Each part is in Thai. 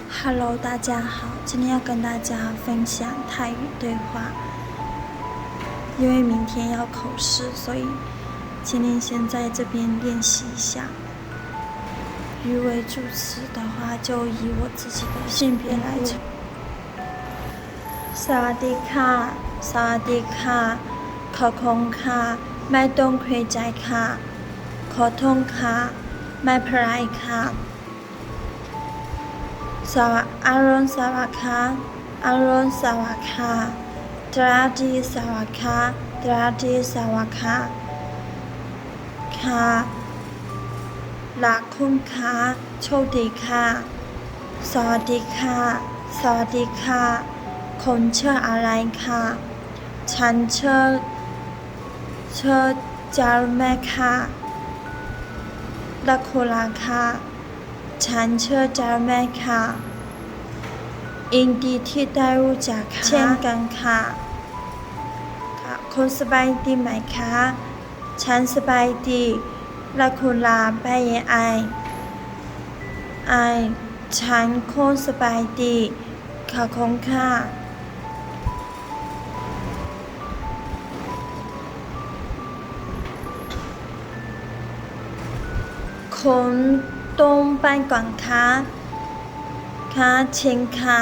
Hello， 大家好，今天要跟大家分享泰语对话。因为明天要口试，所以今天先在这边练习一下。鱼为助词的话，就以我自己的性别来称。สวัสดีค่ะสวัสดีค่ะขอบคุณค่ะไม่ต้องเกรงใจค่ะขอโทษค่ะไม่เป็นไรค่ะอรุณสวัสดิ์ค่ะอรุณสวัสดิ์ค่ะตราตรีสวัสดิ์ค่ะตราตรีสวัสดิ์ค่ะค่ะรักคุณค่ะโชคดีค่ะสวัสดีค่ะสวัสดีค่ะคนชื่ออะไรค่ะฉันชื่อจารุแม่ค่ะและคุณล่ะค่ะฉันชื่อจารุแม่ค่ะยินดีที่ได้รู้จักค่ะเช่นกันค่ะคุณสบายดีไหมคะฉันสบายดีและคุณล่ะเป็นยังไงฉันคงสบายดีขอบคุณค่ะคนต้องไปก่อนค่ะเชิญค่ะ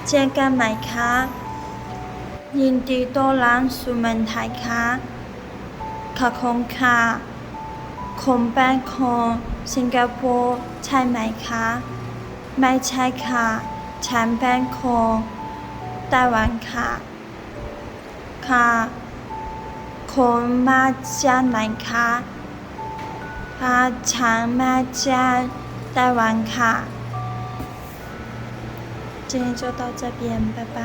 เจอกันใหม่ค่ะยินดีต้อนรับสู่เมืองไทยค่ะขอบคุณค่ะคนเป็นคนสิงคโปร์ใช่ไหมคะไม่ใช่ค่ะฉันเป็นคนไต้หวันค่ะคนมาจากไหนคะฉันมาจากไต้หวันค่ะ今天就到这边，拜拜。